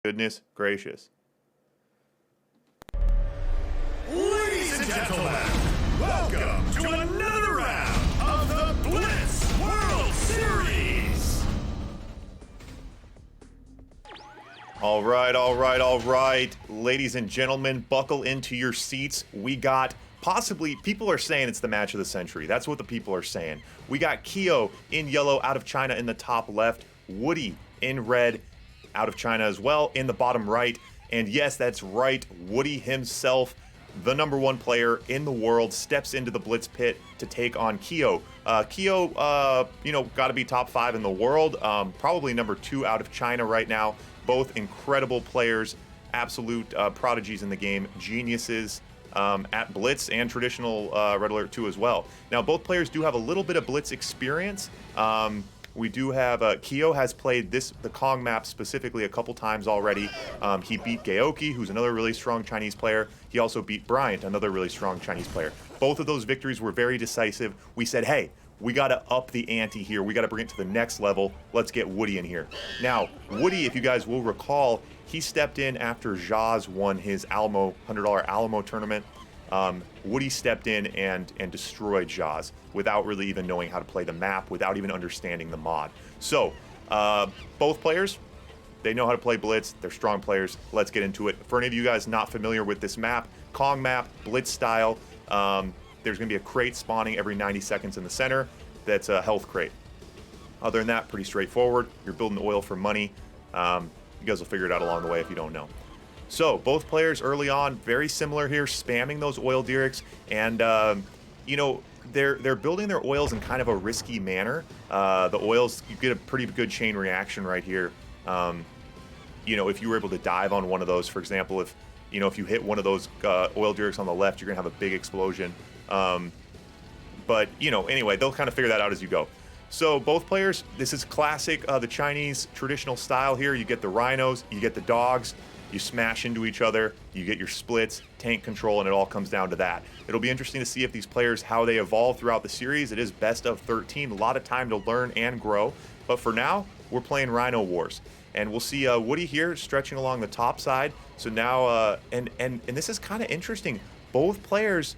Goodness gracious. Ladies and gentlemen, welcome to another round of the Blitz World Series. All right. Ladies and gentlemen, buckle into your seats. We got possibly, people are saying it's the match of the century. That's what the people are saying. We got Kyo in yellow out of China in the top left, Wudi in red out of China as well in the bottom right. And yes, that's right, Wudi himself, the #1 player in the world, steps into the Blitz pit to take on Kyo. Kyo, got to be top 5 in the world, probably #2 out of China right now. Both incredible players, absolute prodigies in the game, geniuses at Blitz and traditional Red Alert 2 as well. Now, both players do have a little bit of Blitz experience. We do have, Kyo has played the Kong map specifically a couple times already. He beat Gaoki, who's another really strong Chinese player. He also beat Bryant, another really strong Chinese player. Both of those victories were very decisive. We said, hey, we got to up the ante here. We got to bring it to the next level. Let's get Wudi in here. Now, Wudi, if you guys will recall, he stepped in after Jaz won his Alamo, $100 Alamo tournament. Wudi stepped in and destroyed Jaz without really even knowing how to play the map, without even understanding the mod. So, both players, they know how to play Blitz. They're strong players. Let's get into it. For any of you guys not familiar with this map, Kong map, Blitz style, there's going to be a crate spawning every 90 seconds in the center. That's a health crate. Other than that, pretty straightforward. You're building oil for money. You guys will figure it out along the way if you don't know. So, both players early on, very similar here, spamming those oil Dirks. And, they're building their oils in kind of a risky manner. The oils, you get a pretty good chain reaction right here. If you were able to dive on one of those, for example, if you hit one of those oil Dirks on the left, you're going to have a big explosion. Anyway, they'll kind of figure that out as you go. So both players, this is classic, the Chinese traditional style here. You get the rhinos, you get the dogs, you smash into each other, you get your splits, tank control, and it all comes down to that. It'll be interesting to see if these players, how they evolve throughout the series. It is best of 13, a lot of time to learn and grow. But for now, we're playing Rhino Wars. And we'll see Wudi here stretching along the top side. So now, and this is kind of interesting. Both players,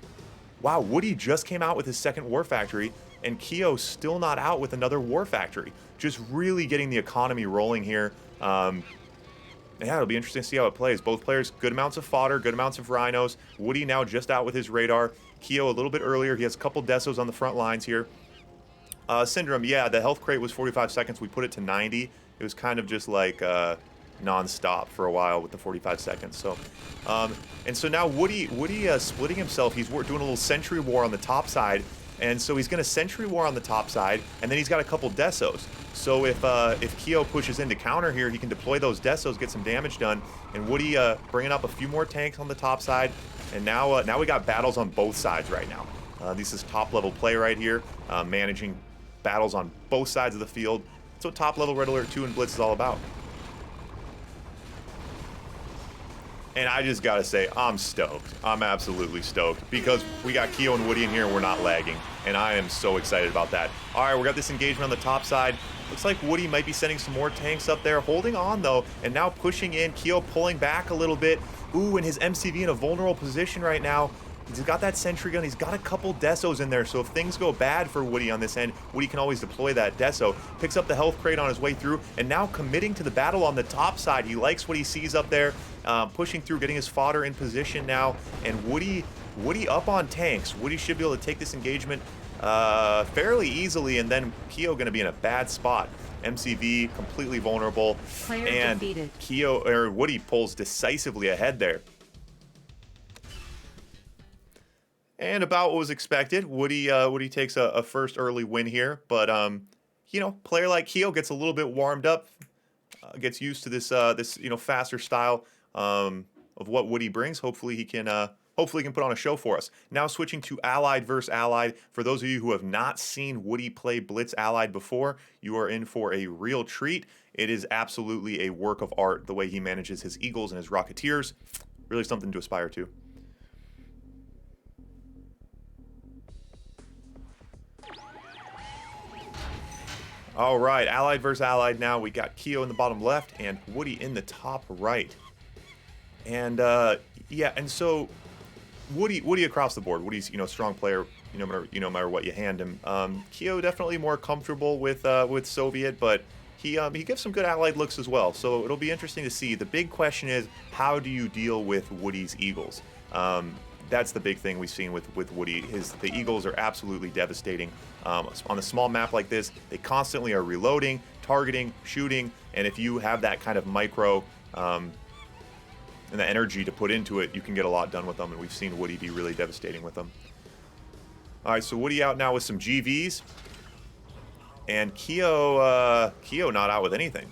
wow, Wudi just came out with his second War Factory, and Kyo still not out with another War Factory. Just really getting the economy rolling here. Yeah, it'll be interesting to see how it plays. Both players, good amounts of fodder, good amounts of rhinos. Wudi now just out with his radar. Kyo a little bit earlier. He has a couple desos on the front lines here. Syndrome, yeah, the health crate was 45 seconds. We put it to 90. It was kind of just like non-stop for a while with the 45 seconds. So, and so now Wudi splitting himself. He's doing a little Sentry War on the top side. And so he's going to Sentry War on the top side, and then he's got a couple Desos. So if Kyo pushes in to counter here, he can deploy those Desos, get some damage done. And Wudi bringing up a few more tanks on the top side. And now we got battles on both sides right now. This is top-level play right here, managing battles on both sides of the field. That's what top-level Red Alert 2 and Blitz is all about. And I just gotta say, I'm stoked. I'm absolutely stoked because we got Kyo and Wudi in here and we're not lagging. And I am so excited about that. All right, we got this engagement on the top side. Looks like Wudi might be sending some more tanks up there. Holding on, though, and now pushing in. Kyo pulling back a little bit. Ooh, and his MCV in a vulnerable position right now. He's got that sentry gun. He's got a couple Desos in there. So if things go bad for Wudi on this end, Wudi can always deploy that Deso. Picks up the health crate on his way through. And now committing to the battle on the top side. He likes what he sees up there. Pushing through, getting his fodder in position now. And Wudi up on tanks. Wudi should be able to take this engagement fairly easily. And then Kyo going to be in a bad spot. MCV completely vulnerable. Player and defeated. Wudi pulls decisively ahead there. And about what was expected, Wudi takes a first early win here. But player like Kyo gets a little bit warmed up, gets used to this faster style of what Wudi brings. Hopefully he can put on a show for us. Now switching to Allied versus Allied. For those of you who have not seen Wudi play Blitz Allied before, you are in for a real treat. It is absolutely a work of art the way he manages his Eagles and his Rocketeers. Really something to aspire to. All right, Allied versus Allied now. We got Keo in the bottom left and Wudi in the top right. And yeah, and so Wudi across the board. Woody's, strong player, no matter what you hand him. Keo definitely more comfortable with Soviet, but he gives some good Allied looks as well. So it'll be interesting to see. The big question is, how do you deal with Woody's Eagles? That's the big thing we've seen with Wudi. The Eagles are absolutely devastating. On a small map like this, they constantly are reloading, targeting, shooting, and if you have that kind of micro and the energy to put into it, you can get a lot done with them, and we've seen Wudi be really devastating with them. All right, so Wudi out now with some GVs, and Keo not out with anything.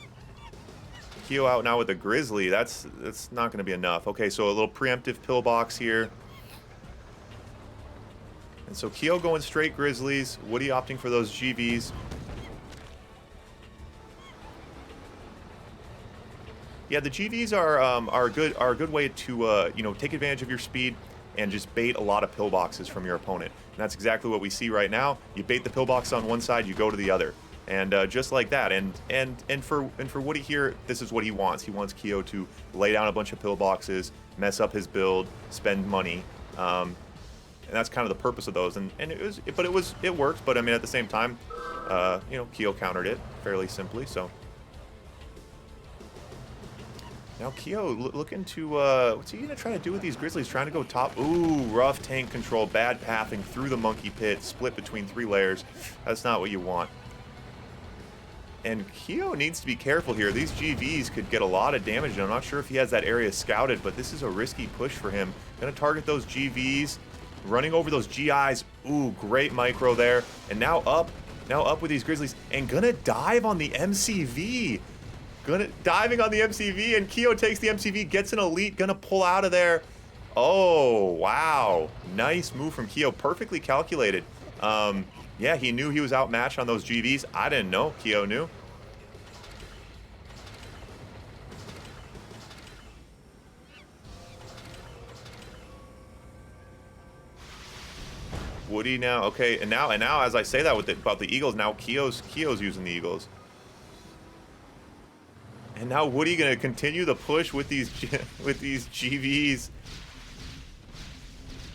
Keo out now with a Grizzly. That's not going to be enough. Okay, so a little preemptive pillbox here. And so Keo going straight Grizzlies, Wudi opting for those GVs. Yeah, the GVs are a good way to take advantage of your speed and just bait a lot of pillboxes from your opponent. And that's exactly what we see right now. You bait the pillbox on one side, you go to the other, and just like that. And for Wudi here, this is what he wants. He wants Keo to lay down a bunch of pillboxes, mess up his build, spend money. And that's kind of the purpose of those, and it worked. But I mean, at the same time, Keo countered it fairly simply. So now Keo looking to what's he gonna try to do with these Grizzlies? Trying to go top. Ooh, rough tank control, bad pathing through the monkey pit, split between 3 layers. That's not what you want. And Keo needs to be careful here. These GVs could get a lot of damage, and I'm not sure if he has that area scouted, but this is a risky push for him. Gonna target those GVs. Running over those GIs. Ooh, great micro there. And now up with these Grizzlies. And gonna dive on the MCV. Diving on the MCV, and Keo takes the MCV, gets an elite, gonna pull out of there. Oh, wow. Nice move from Keo. Perfectly calculated. Yeah, he knew he was outmatched on those GVs. I didn't know. Keo knew. Wudi now, okay, and now as I say that about the Eagles, now Keo's using the Eagles. And now Wudi gonna continue the push with these GVs.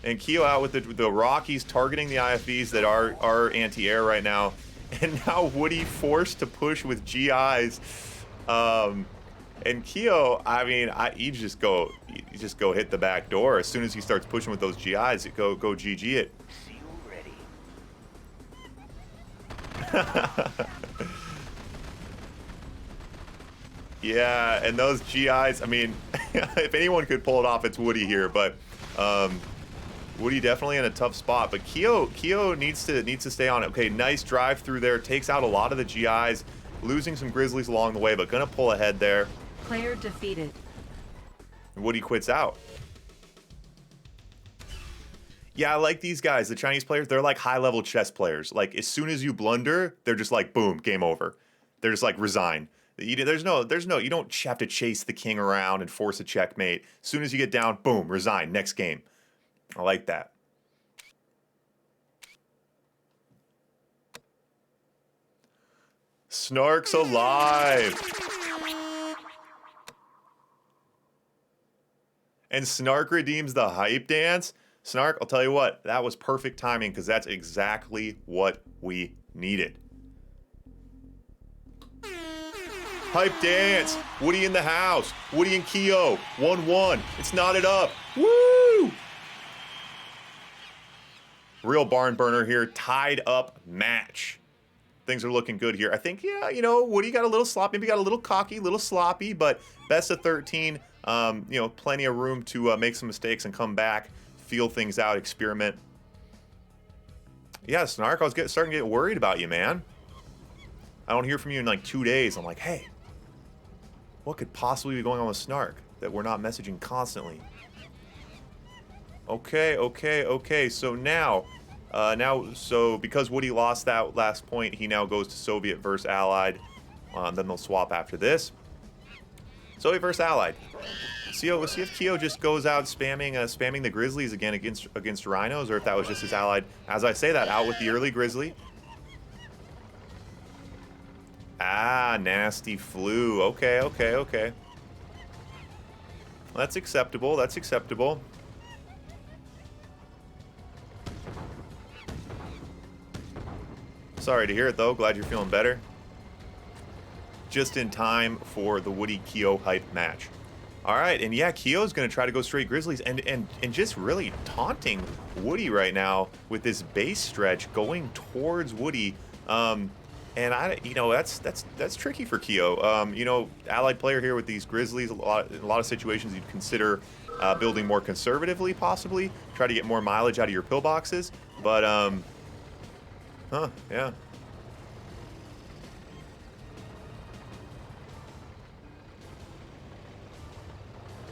And Keo out with the Rockies targeting the IFVs that are anti-air right now. And now Wudi forced to push with GIs. And Keo, I mean, you just go hit the back door as soon as he starts pushing with those GIs. Go GG it. Yeah, and those GIs, I mean, if anyone could pull it off, it's Wudi here, but Wudi definitely in a tough spot, but Keo needs to stay on it. Okay, nice drive through there, takes out a lot of the GIs, losing some Grizzlies along the way, but gonna pull ahead there. Player defeated. Wudi quits out. Yeah, I like these guys, the Chinese players. They're like high-level chess players. Like, as soon as you blunder, they're just like, boom, game over. They're just like, resign. There's no, you don't have to chase the king around and force a checkmate. As soon as you get down, boom, resign, next game. I like that. Snark's alive. And Snark redeems the hype dance. Snark, I'll tell you what, that was perfect timing because that's exactly what we needed. Hype dance. Wudi in the house. Wudi and Keo. 1-1. It's knotted up. Woo! Real barn burner here. Tied up match. Things are looking good here. I think, yeah, Wudi got a little sloppy. Maybe got a little cocky, a little sloppy, but best of 13. Plenty of room to make some mistakes and come back. Feel things out, experiment. Yeah, Snark, I was starting to get worried about you, man. I don't hear from you in like 2 days. I'm like, hey, what could possibly be going on with Snark that we're not messaging constantly? Okay. So now, because Wudi lost that last point, he now goes to Soviet versus Allied. Then they'll swap after this. Soviet versus Allied. We'll see if Keo just goes out spamming the Grizzlies again against Rhinos, or if that was just his Allied. As I say that, out with the early Grizzly. Ah, nasty flu. Okay, okay, okay. Well, that's acceptable. That's acceptable. Sorry to hear it, though. Glad you're feeling better. Just in time for the Woody Kyo hype match. All right, and yeah, Kyo's going to try to go straight Grizzlies and just really taunting Woody right now with this base stretch going towards Woody. And that's tricky for Kyo. Allied player here with these Grizzlies. In a lot of situations, you'd consider building more conservatively, possibly try to get more mileage out of your pillboxes. But yeah.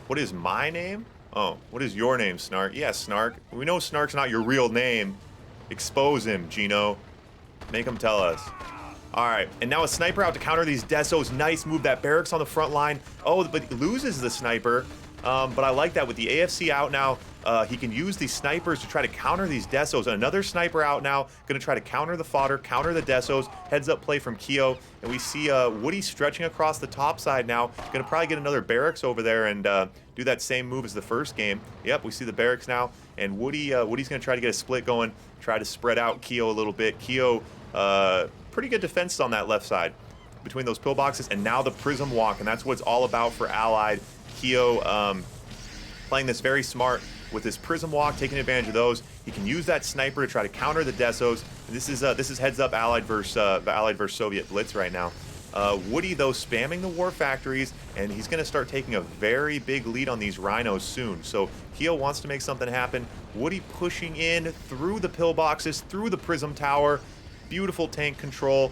What is my name? Oh, what is your name, Snark? Yeah, Snark. We know Snark's not your real name. Expose him, Gino. Make him tell us. All right, and now a sniper out to counter these Desos. Nice move. That barracks on the front line. Oh, but he loses the sniper. But I like that with the AFC out now. He can use these snipers to try to counter these Desos. Another sniper out now, going to try to counter the fodder, counter the Desos. Heads up play from Kyo. And we see Woody stretching across the top side now. Going to probably get another barracks over there and do that same move as the first game. Yep, we see the barracks now. And Woody's going to try to get a split going, try to spread out Kyo a little bit. Kyo, pretty good defense on that left side between those pillboxes. And now the Prism Walk, and that's what it's all about for Allied. Kyo playing this very smart with his Prism Walk, taking advantage of those. He can use that sniper to try to counter the Desos. This is heads up Allied versus Soviet Blitz right now. Woody, though, spamming the War Factories, and he's going to start taking a very big lead on these Rhinos soon. So Kyo wants to make something happen. Woody pushing in through the pillboxes, through the Prism Tower. Beautiful tank control.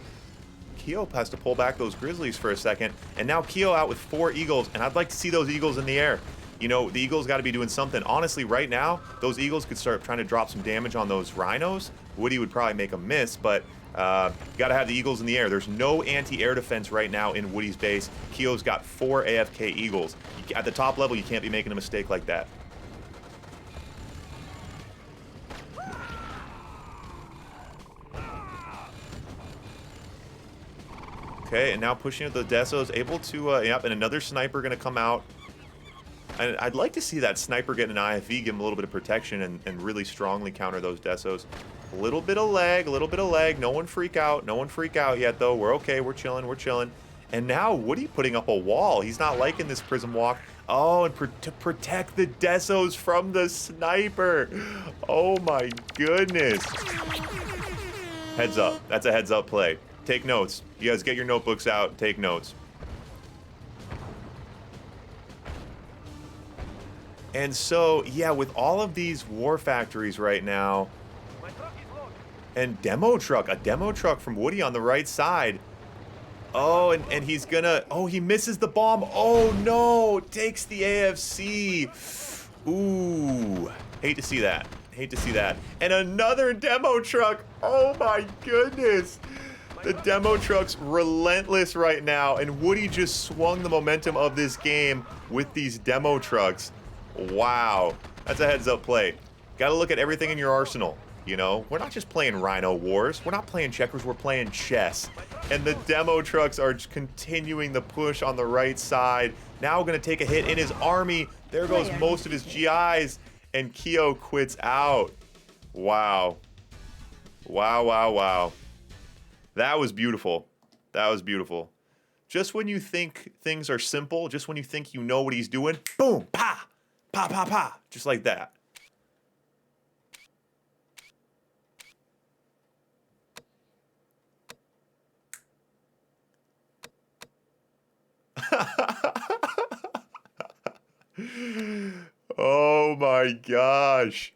Kyo has to pull back those Grizzlies for a second, and now Kyo out with 4 Eagles, and I'd like to see those Eagles in the air. You know, the Eagles got to be doing something. Honestly, right now, those Eagles could start trying to drop some damage on those Rhinos. Woody would probably make a miss, but got to have the Eagles in the air. There's no anti-air defense right now in Woody's base. Kyo's got 4 AFK Eagles. At the top level, you can't be making a mistake like that. Okay, and now pushing at the Desos, able to, yep, and another sniper going to come out. And I'd like to see that sniper get an IFV, give him a little bit of protection, and really strongly counter those Desos. A little bit of lag, a little bit of lag. No one freak out. No one freak out yet, though. We're okay. We're chilling. We're chilling. And now Woody putting up a wall. He's not liking this Prism Walk. Oh, and to protect the Desos from the sniper. Oh, my goodness. Heads up. That's a heads up play. Take notes. You guys get your notebooks out. Take notes. And so, yeah, with all of these War Factories right now, and a demo truck from Woody on the right side. Oh, and he's gonna, oh, he misses the bomb. Oh, no, takes the AFC. Ooh, hate to see that. Hate to see that. And another demo truck. Oh, my goodness. The demo truck's relentless right now, and Woody just swung the momentum of this game with these demo trucks. Wow, that's a heads-up play. Got to look at everything in your arsenal, you know? We're not just playing Rhino Wars. We're not playing checkers. We're playing chess. And the demo trucks are continuing the push on the right side. Now going to take a hit in his army. There goes most of his GIs, and Kyo quits out. Wow. Wow, wow, wow. That was beautiful. That was beautiful. Just when you think things are simple, just when you think you know what he's doing, boom, pa, pa, pa, pa, just like that. Oh my gosh.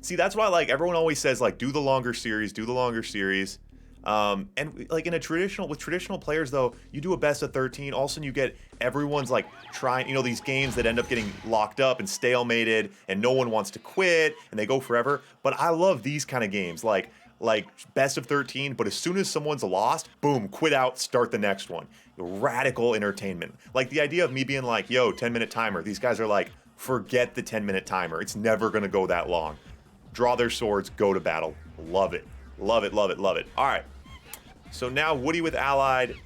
See, that's why, like, everyone always says, like, do the longer series, do the longer series. And like with traditional players though, you do a best of 13, all of a sudden you get everyone's like trying, you know, these games that end up getting locked up and stalemated and no one wants to quit and they go forever. But I love these kind of games, like best of 13, but as soon as someone's lost, boom, quit out, start the next one. Radical entertainment. Like the idea of me being like, yo, 10-minute timer. These guys are like, forget the 10-minute timer. It's never gonna go that long. Draw their swords, go to battle. Love it. Love it, love it, love it. All right. So now Wudi with Allied,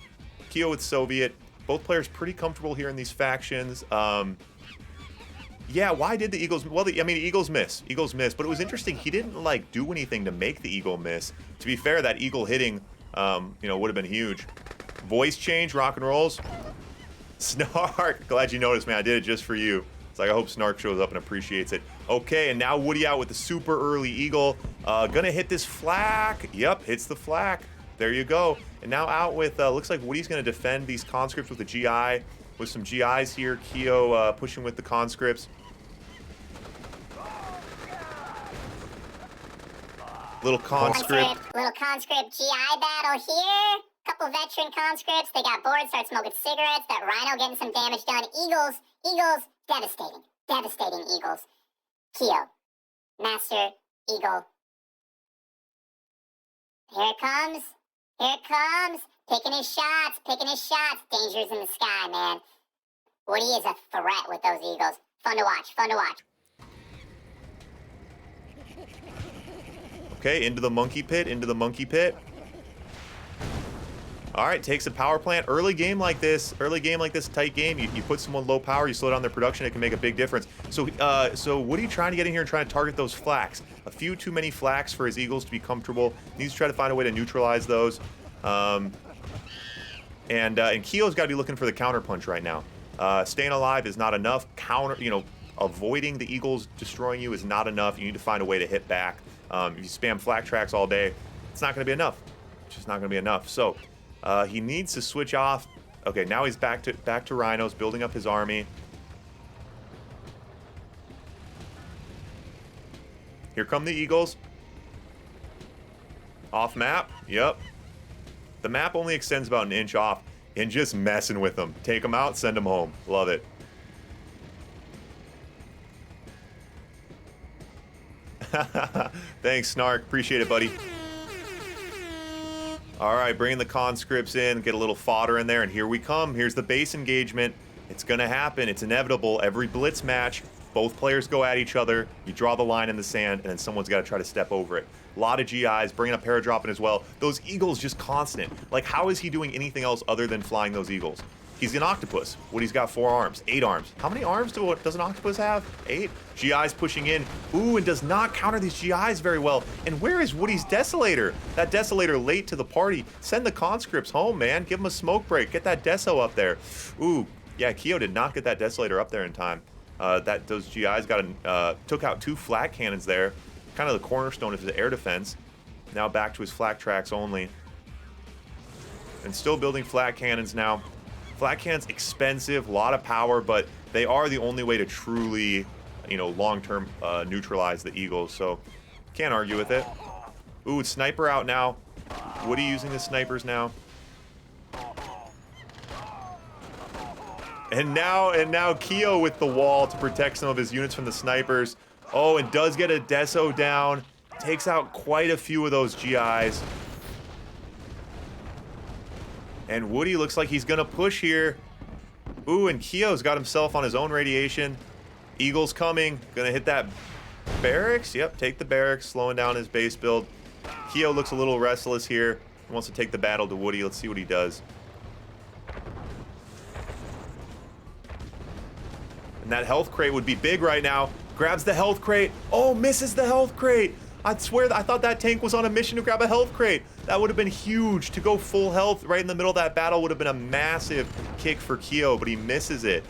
Keo with Soviet. Both players pretty comfortable here in these factions. Yeah, why did the Eagles... Well, I mean, Eagles miss. Eagles miss. But it was interesting. He didn't, like, do anything to make the Eagle miss. To be fair, that Eagle hitting, you know, would have been huge. Voice change, rock and rolls. Snark. Glad you noticed, man. I did it just for you. It's like, I hope Snark shows up and appreciates it. Okay, and now Wudi out with the super early Eagle. Gonna hit this flak. Yep, hits the flak. There you go. And now out with, looks like Woody's gonna defend these conscripts with a GI. With some GIs here. Keo pushing with the conscripts. Little conscript. Little conscript GI battle here. Couple veteran conscripts. They got bored, start smoking cigarettes. That Rhino getting some damage done. Eagles, devastating. Devastating Eagles. Keo. Master Eagle. Here it comes. Here it comes. Picking his shots. Dangers in the sky, man. Woody is a threat with those Eagles. Fun to watch. Okay, into the monkey pit. All right, takes a power plant. Early game like this, tight game, you put someone low power, you slow down their production, it can make a big difference. So Woody trying to get in here and trying to target those flaks. A few too many flaks for his Eagles to be comfortable. Needs to try to find a way to neutralize those. And Keo's got to be looking for the counter punch right now. Staying alive is not enough. Avoiding the Eagles destroying you is not enough. You need to find a way to hit back. If you spam flak tracks all day, it's not going to be enough. It's just not going to be enough. So he needs to switch off. Okay, now he's back to Rhinos, building up his army. Here come the Eagles. Off map. Yep. The map only extends about an inch off. And just messing with them. Take them out, send them home. Love it. Thanks, Snark. Appreciate it, buddy. All right, bringing the conscripts in, get a little fodder in there, and here we come. Here's the base engagement. It's going to happen. It's inevitable. Every Blitz match, both players go at each other. You draw the line in the sand, and then someone's got to try to step over it. A lot of GIs, bringing a paradrop in as well. Those Eagles just constant. Like, how is he doing anything else other than flying those Eagles? He's an octopus. Woody's got 4 arms, 8 arms. How many arms does an octopus have? 8? GI's pushing in. Ooh, and does not counter these GIs very well. And where is Woody's Desolator? That Desolator late to the party. Send the conscripts home, man. Give them a smoke break. Get that Deso up there. Ooh, yeah, Keo did not get that Desolator up there in time. Those GIs took out 2 flak cannons there. Kind of the cornerstone of his air defense. Now back to his flak tracks only. And still building flak cannons now. Flak cannons expensive, a lot of power, but they are the only way to truly, long-term neutralize the Eagles. So can't argue with it. Ooh, it's sniper out now. Woody using the snipers now. And now Keo with the wall to protect some of his units from the snipers. Oh, and does get a Deso down. Takes out quite a few of those GIs. And Woody looks like he's going to push here. Ooh, and Keo's got himself on his own radiation. Eagle's coming. Going to hit that barracks. Yep, take the barracks, slowing down his base build. Keo looks a little restless here. He wants to take the battle to Woody. Let's see what he does. And that health crate would be big right now. Grabs the health crate. Oh, misses the health crate. I swear, I thought that tank was on a mission to grab a health crate. That would have been huge. To go full health right in the middle of that battle would have been a massive kick for Keo, but he misses it.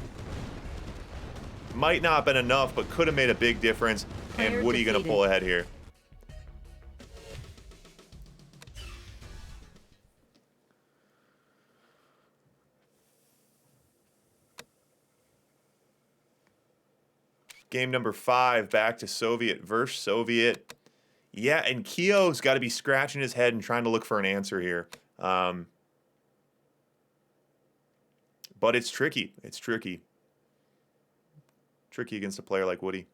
Might not have been enough, but could have made a big difference. And Woody going to pull ahead here. Game number 5, back to Soviet versus Soviet. Yeah, and Keo's got to be scratching his head and trying to look for an answer here. But it's tricky. It's tricky. Tricky against a player like Woody.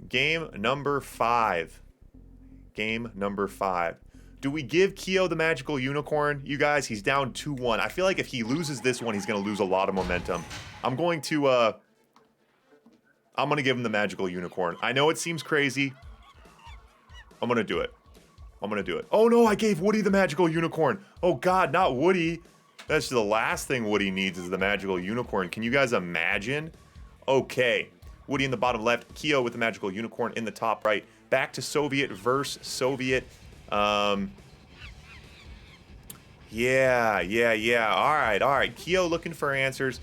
Game number 5. Game number 5. Do we give Keo the magical unicorn? You guys, he's down 2-1. I feel like if he loses this one, he's going to lose a lot of momentum. I'm going to give him the magical unicorn. I know it seems crazy. I'm going to do it. I'm gonna do it. Oh no, I gave Woody the magical unicorn. Oh God, not Woody. That's the last thing Woody needs is the magical unicorn. Can you guys imagine? Okay, Woody in the bottom left, Kyo with the magical unicorn in the top right. Back to Soviet versus Soviet. Yeah. All right. Kyo looking for answers.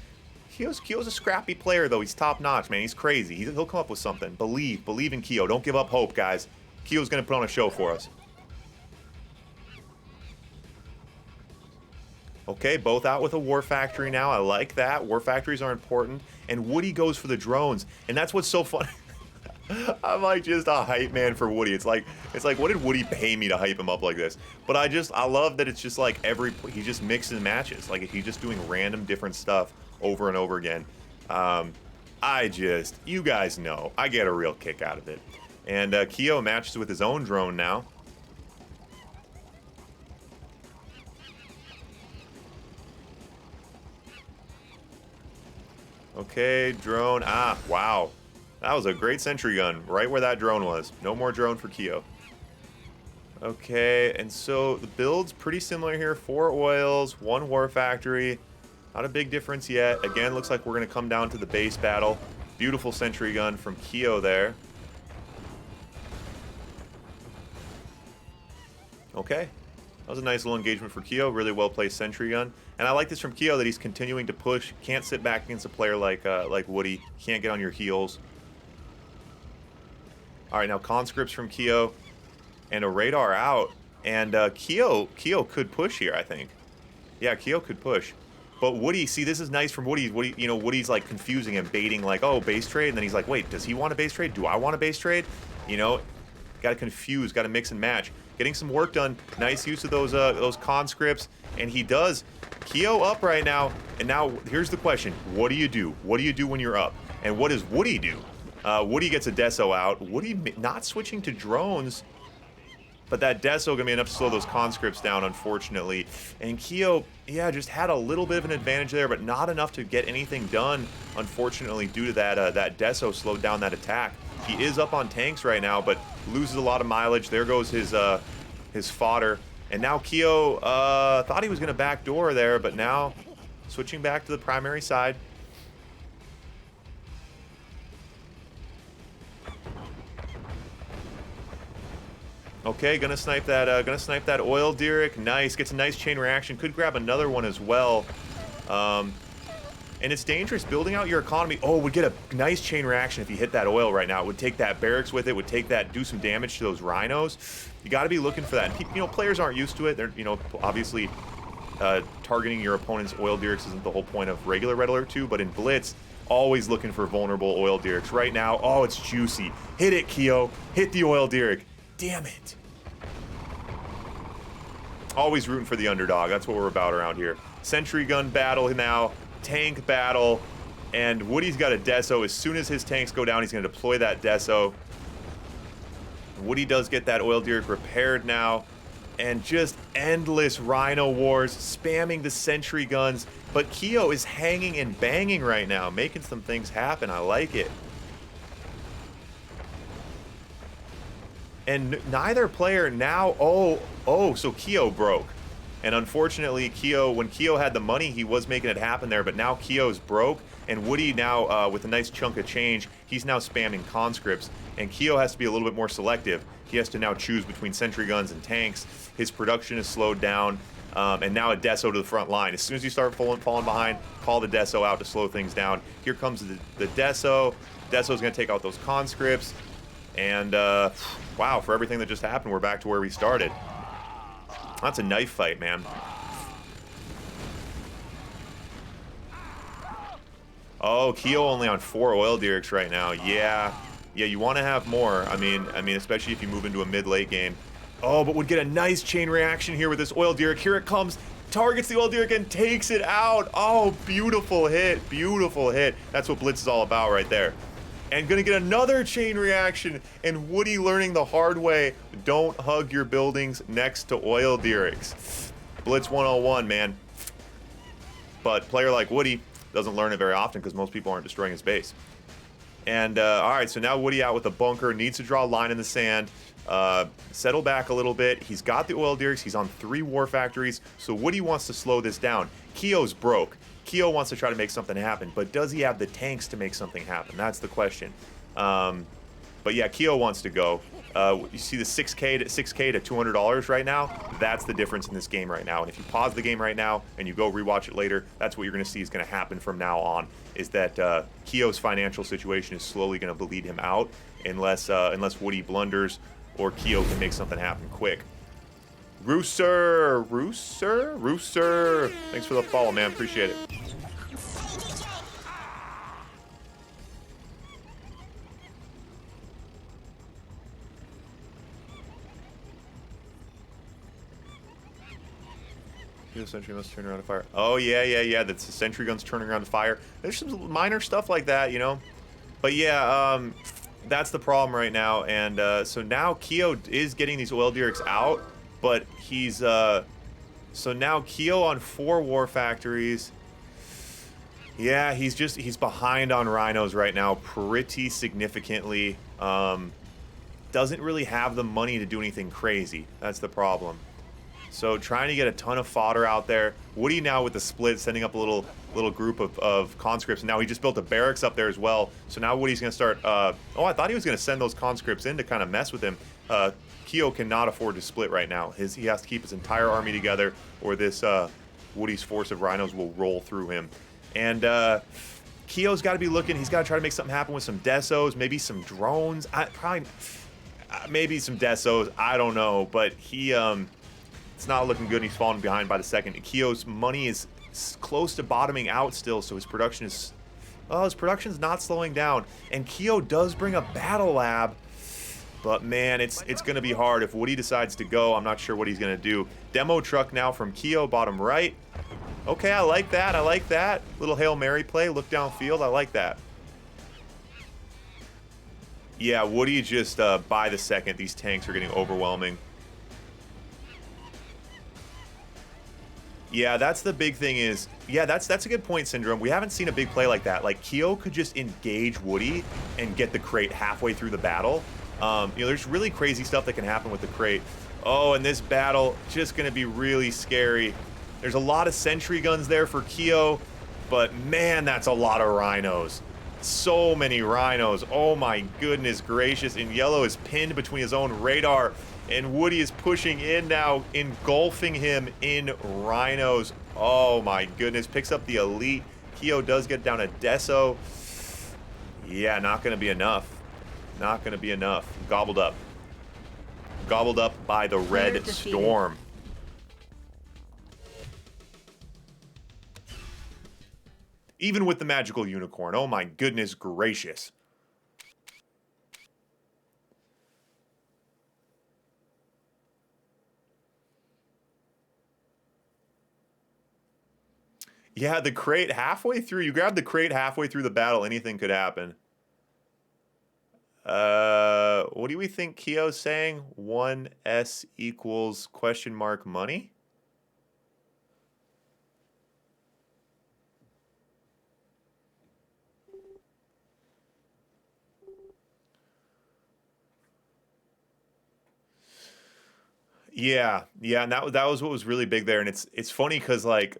Kyo's a scrappy player, though. He's top notch, man. He's crazy. He'll come up with something. Believe in Kyo. Don't give up hope, guys. Kyo's gonna put on a show for us. Okay, both out with a War Factory now. I like that. War Factories are important. And Woody goes for the drones. And that's what's so funny. I'm like just a hype man for Woody. It's like, what did Woody pay me to hype him up like this? But I love that it's just like he just mixes matches. Like he's just doing random different stuff over and over again. You guys know, I get a real kick out of it. And Kyo matches with his own drone now. Okay, drone. Ah, wow. That was a great sentry gun, right where that drone was. No more drone for Kyo. Okay, and so the build's pretty similar here. 4 oils, 1 War Factory. Not a big difference yet. Again, looks like we're going to come down to the base battle. Beautiful sentry gun from Kyo there. Okay. That was a nice little engagement for Kyo. Really well-placed sentry gun. And I like this from Kyo that he's continuing to push. Can't sit back against a player like Woody. Can't get on your heels. All right, now conscripts from Kyo. And a radar out. And Kyo could push here, I think. Yeah, Kyo could push. But Woody, see, this is nice from Woody. Woody's like confusing him, baiting like, oh, base trade. And then he's like, wait, does he want a base trade? Do I want a base trade? Got to confuse, got to mix and match. Getting some work done. Nice use of those conscripts. And he does. Kyo up right now. And now here's the question. What do you do? What do you do when you're up? And what does Woody do? Woody gets a Deso out. Woody not switching to drones. But that Deso gonna be enough to slow those conscripts down, unfortunately. And Kyo, yeah, just had a little bit of an advantage there, but not enough to get anything done, unfortunately, due to that Deso slowed down that attack. He is up on tanks right now, but loses a lot of mileage. There goes his fodder. And now Kyo thought he was gonna backdoor there, but now switching back to the primary side. Okay, gonna snipe that oil Derrick. Nice, gets a nice chain reaction. Could grab another one as well. And it's dangerous building out your economy. Oh, would get a nice chain reaction if you hit that oil right now. It would take that barracks with it. Would take that, do some damage to those rhinos. You got to be looking for that. And, players aren't used to it. They're, obviously targeting your opponent's oil Derricks isn't the whole point of regular Red Alert 2, but in Blitz, always looking for vulnerable oil Derricks. Right now, oh, it's juicy. Hit it, Kyo. Hit the oil Derrick. Damn it. Always rooting for the underdog. That's what we're about around here. Sentry gun battle now. Tank battle. And Woody's got a Deso. As soon as his tanks go down, he's going to deploy that Deso. Woody does get that oil Derrick repaired now. And just endless Rhino wars. Spamming the sentry guns. But Kyo is hanging and banging right now. Making some things happen. I like it. And neither player now, so Kyo broke. And unfortunately, when Kyo had the money, he was making it happen there, but now Kyo's broke, and Woody now, with a nice chunk of change, he's now spamming conscripts, and Kyo has to be a little bit more selective. He has to now choose between sentry guns and tanks. His production is slowed down, and now a Deso to the front line. As soon as you start falling behind, call the Deso out to slow things down. Here comes the Deso. Deso's going to take out those conscripts. And, wow, for everything that just happened, we're back to where we started. That's a knife fight, man. Oh, Kyo only on 4 oil Derricks right now. Yeah, you want to have more. I mean, especially if you move into a mid-late game. Oh, but would get a nice chain reaction here with this oil Derrick. Here it comes. Targets the oil Derrick and takes it out. Oh, beautiful hit. Beautiful hit. That's what Blitz is all about right there. And gonna get another chain reaction, and Woody learning the hard way, don't hug your buildings next to oil Derricks. Blitz 101, man. But player like Woody doesn't learn it very often because most people aren't destroying his base. And all right, so now Woody out with a bunker, needs to draw a line in the sand. Settle back a little bit. He's got the oil derricks. He's on 3 war factories. So Wudi wants to slow this down. Kyo's broke. Kyo wants to try to make something happen, but does he have the tanks to make something happen? That's the question. But yeah, Kyo wants to go. You see the 6K to $200 right now? That's the difference in this game right now. And if you pause the game right now and you go rewatch it later, that's what you're going to see is going to happen from now on, is that Kyo's financial situation is slowly going to bleed him out unless Wudi blunders or Kyo can make something happen quick. Rooster! Thanks for the follow, man. Appreciate it. The sentry must turn around to fire. Oh, yeah. That's the sentry gun's turning around to fire. There's some minor stuff like that, you know? But yeah, that's the problem right now. And so now Kyo is getting these oil derricks out, but he's... so now Kyo on 4 war factories. Yeah, he's behind on rhinos right now pretty significantly. Doesn't really have the money to do anything crazy. That's the problem. So trying to get a ton of fodder out there. Wudi now with the split, sending up a little group of conscripts. And now he just built a barracks up there as well. So now Woody's going to start... oh, I thought he was going to send those conscripts in to kind of mess with him. Kyo cannot afford to split right now. He has to keep his entire army together, or this Woody's force of rhinos will roll through him. And Kyo's got to be looking... He's got to try to make something happen with some desos, maybe some drones. Maybe some desos. I don't know. But he... it's not looking good. He's falling behind by the second. Kyo's money is close to bottoming out still, so his production is... Well, his production's not slowing down. And Kyo does bring a battle lab, but man, it's going to be hard. If Wudi decides to go, I'm not sure what he's going to do. Demo truck now from Kyo, bottom right. Okay, I like that. I like that. Little Hail Mary play, look downfield. I like that. Yeah, Wudi just, by the second, these tanks are getting overwhelming. Yeah, that's the big thing is... Yeah, that's a good point, Syndrome. We haven't seen a big play like that. Like, Kyo could just engage Wudi and get the crate halfway through the battle. There's really crazy stuff that can happen with the crate. Oh, and this battle just going to be really scary. There's a lot of sentry guns there for Kyo, but man, that's a lot of rhinos. So many rhinos. Oh my goodness gracious. And Yellow is pinned between his own radar. And Wudi is pushing in now, engulfing him in rhinos. Oh my goodness. Picks up the elite. Kyo does get down a deso. Yeah, not going to be enough. Not going to be enough. Gobbled up. Gobbled up by the Red Storm. Even with the magical unicorn. Oh my goodness gracious. Yeah, the crate halfway through. You grab the crate halfway through the battle, anything could happen. What do we think Kyo's saying? 1S equals question mark money? Yeah, and that was what was really big there. And it's funny because, like,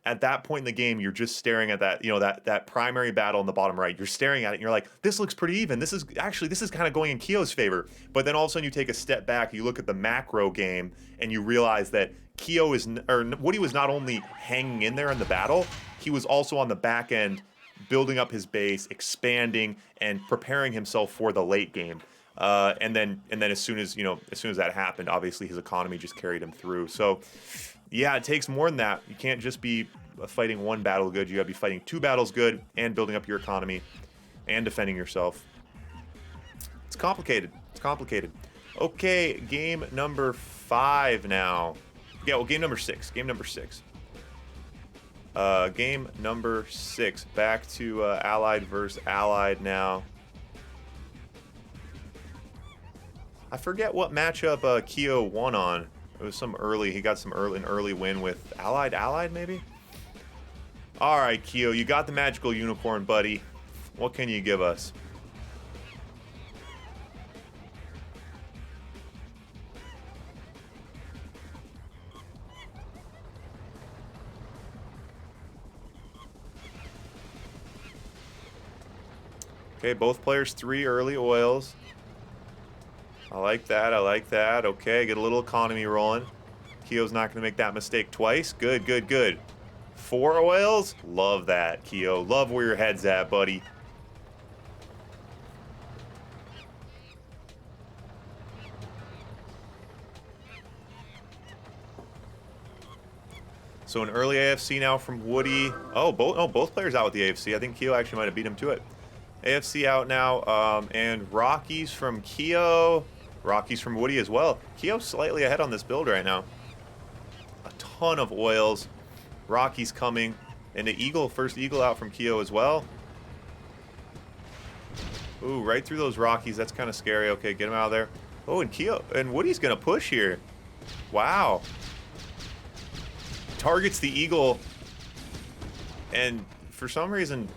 at that point in the game, you're just staring at that, that primary battle in the bottom right. You're staring at it and you're like, this looks pretty even. This is kind of going in Kyo's favor. But then all of a sudden you take a step back, you look at the macro game, and you realize that Wudi was not only hanging in there in the battle, he was also on the back end building up his base, expanding, and preparing himself for the late game. And then as soon as that happened, obviously his economy just carried him through. So yeah, it takes more than that. You can't just be fighting one battle good. You gotta be fighting 2 battles good and building up your economy and defending yourself. It's complicated. It's complicated. Okay, game number 5 now. Yeah, well, game number 6. Game number 6. Game number 6. Back to Allied versus Allied now. I forget what matchup Kyo won on. It was some early. He got an early win with Allied maybe. All right, Kyo, you got the magical unicorn, buddy. What can you give us? Okay, both players 3 early oils. I like that. I like that. Okay, get a little economy rolling. Kyo's not going to make that mistake twice. Good, good, good. 4 oils? Love that, Kyo. Love where your head's at, buddy. So an early AFC now from Wudi. Oh, both players out with the AFC. I think Kyo actually might have beat him to it. AFC out now, and Rockies from Kyo. Rockies from Wudi as well. Kyo's slightly ahead on this build right now. A ton of oils. Rockies coming. And the Eagle, first Eagle out from Kyo as well. Ooh, right through those Rockies. That's kind of scary. Okay, get him out of there. Oh, and Kyo, and Woody's going to push here. Wow. Targets the Eagle. And for some reason,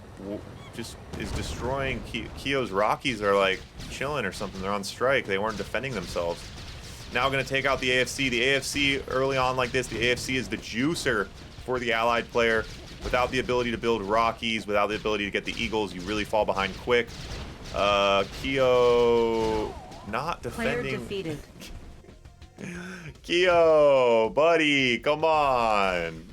just is destroying Kyo's Rockies are like chilling or something. They're on strike. They weren't defending themselves. Now going to take out the AFC. The AFC early on like this, the AFC is the juicer for the allied player. Without the ability to build Rockies, without the ability to get the Eagles, you really fall behind quick. Kyo not defending. Player defeated. Kyo, buddy, come on.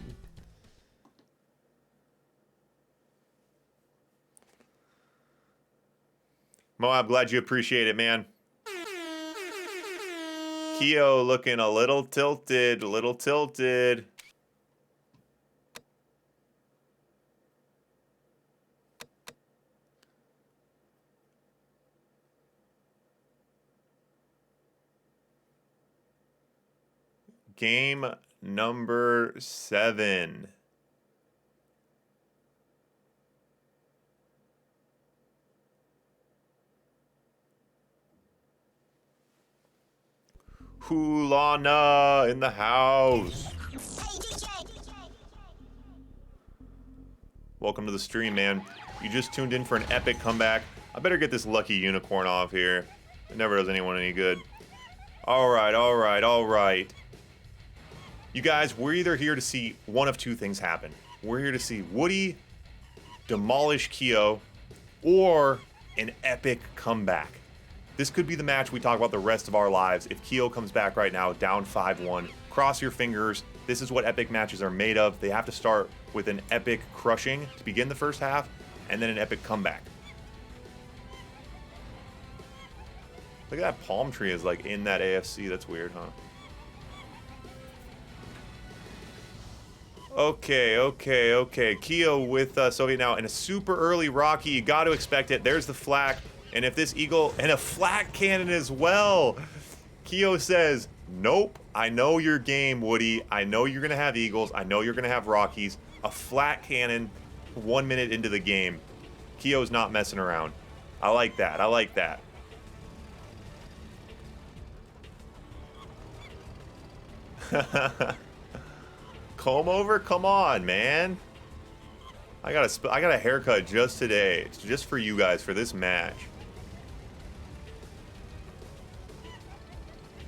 Moab, glad you appreciate it, man. Kyo looking a little tilted, a little tilted. Game number 7. Hulana in the house. Welcome to the stream, man. You just tuned in for an epic comeback. I better get this lucky unicorn off here. It never does anyone any good. All right, all right, all right. You guys, we're either here to see one of two things happen. We're here to see Wudi demolish Kyo or an epic comeback. This could be the match we talk about the rest of our lives. If Kyo comes back right now, down 5-1, cross your fingers. This is what epic matches are made of. They have to start with an epic crushing to begin the first half, and then an epic comeback. Look at that palm tree is like in that AFC. That's weird, huh? Okay, okay, okay. Kyo with Soviet now in a super early Rocky. You got to expect it. There's the flak. And if this Eagle, and a flak cannon as well. Kyo says, nope, I know your game, Wudi. I know you're going to have Eagles. I know you're going to have Rockies. A flak cannon 1 minute into the game. Kyo's not messing around. I like that. I like that. Comb over? Come on, man. I got a haircut just today. It's just for you guys for this match.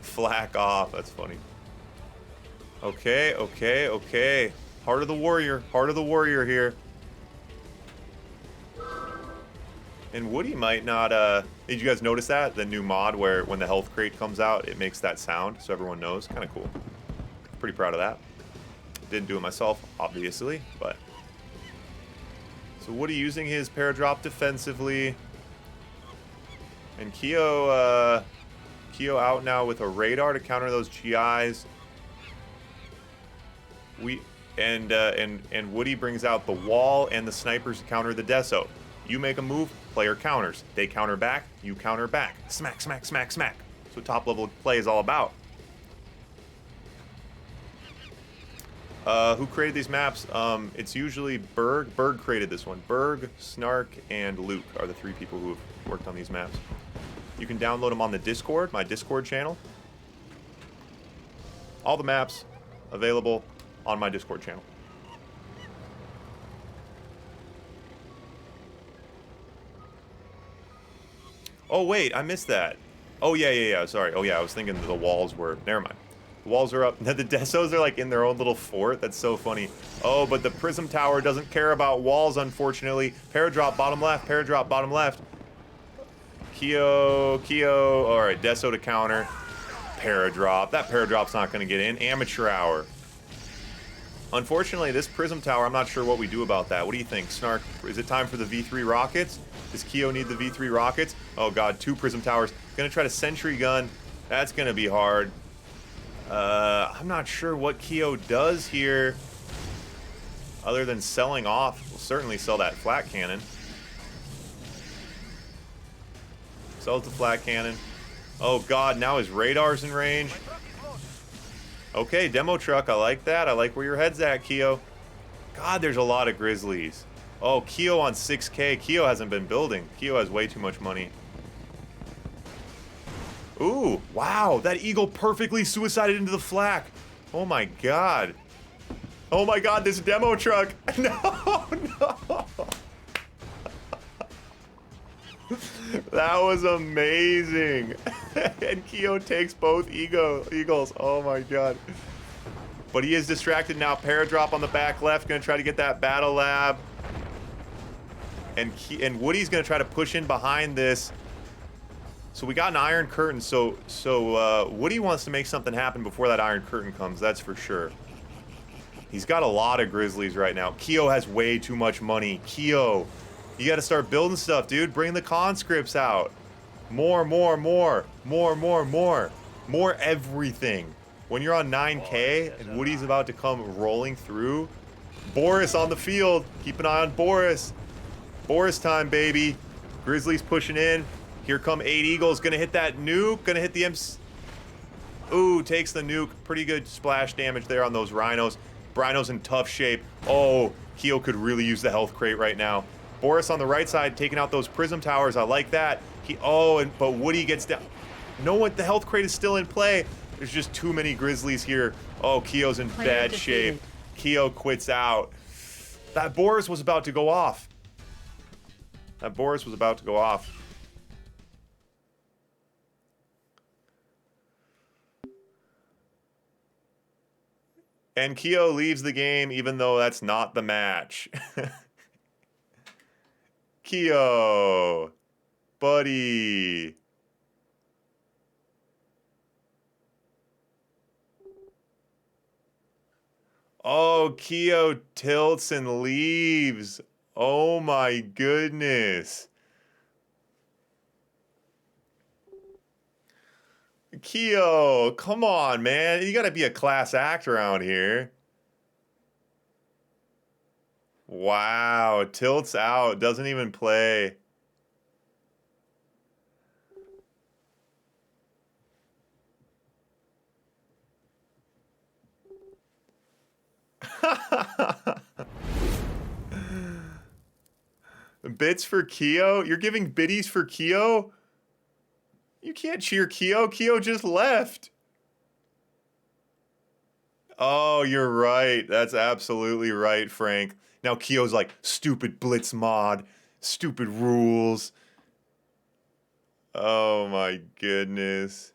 Flack off. That's funny. Okay, okay, okay. Heart of the warrior. Heart of the warrior here. And Wudi might not, did you guys notice that? The new mod where when the health crate comes out, it makes that sound so everyone knows. Kind of cool. Pretty proud of that. Didn't do it myself, obviously, but. So Wudi using his paradrop defensively. And Kyo out now with a radar to counter those GIs. And Wudi brings out the wall and the snipers to counter the Deso. You make a move, player counters. They counter back, you counter back. Smack, smack, smack, smack. That's what top level play is all about. Who created these maps? It's usually Berg. Berg created this one. Berg, Snark, and Luke are the 3 people who have worked on these maps. You can download them on the Discord, my Discord channel. All the maps available on my Discord channel. Oh, wait, I missed that. Oh, yeah, sorry. Oh, yeah, I was thinking the walls were... Never mind. The walls are up. The Desos are like in their own little fort. That's so funny. Oh, but the Prism Tower doesn't care about walls, unfortunately. Paradrop bottom left. Paradrop bottom left. Kyo. All right, Deso to counter. Paradrop. That Paradrop's not going to get in. Amateur Hour. Unfortunately, this Prism Tower, I'm not sure what we do about that. What do you think, Snark? Is it time for the V3 rockets? Does Kyo need the V3 rockets? Oh god, 2 Prism Towers. Gonna try to Sentry Gun. That's gonna be hard. I'm not sure what Kyo does here. Other than selling off. We'll certainly sell that Flat Cannon. Sells the Flat Cannon. Oh god, now his radar's in range. Okay, Demo Truck, I like that. I like where your head's at, Kyo. God, there's a lot of Grizzlies. Oh, Kyo on 6K. Kyo hasn't been building. Kyo has way too much money. Ooh, wow. That Eagle perfectly suicided into the flak. Oh my god. Oh my god, this Demo Truck. No, no. That was amazing. And Kyo takes both Eagles. Oh my god. But he is distracted now. Paradrop on the back left. Going to try to get that Battle Lab. And Woody's going to try to push in behind this. So we got an Iron Curtain. So Woody wants to make something happen before that Iron Curtain comes. That's for sure. He's got a lot of Grizzlies right now. Kyo has way too much money. Kyo. You got to start building stuff, dude. Bring the conscripts out. More everything. When you're on 9K and Woody's about to come rolling through. Boris on the field. Keep an eye on Boris. Boris time, baby. Grizzlies pushing in. Here come 8 Eagles. Gonna hit that nuke. Gonna hit the MC. Ooh, takes the nuke. Pretty good splash damage there on those Rhinos. Rhinos in tough shape. Oh, Kyo could really use the health crate right now. Boris on the right side taking out those Prism Towers. I like that. But Woody gets down. No, what? The health crate is still in play. There's just too many Grizzlies here. Oh, Kyo's in bad shape. Kyo quits out. That Boris was about to go off. And Kyo leaves the game even though that's not the match. Kyo. Buddy. Oh, Kyo tilts and leaves. Oh my goodness. Kyo, come on, man. You gotta be a class act around here. Wow, tilts out, doesn't even play. Bits for Kyo? You're giving biddies for Kyo? You can't cheer Kyo. Kyo just left. Oh, you're right. That's absolutely right, Frank. Now Kyo's like, stupid Blitz mod. Stupid rules. Oh my goodness.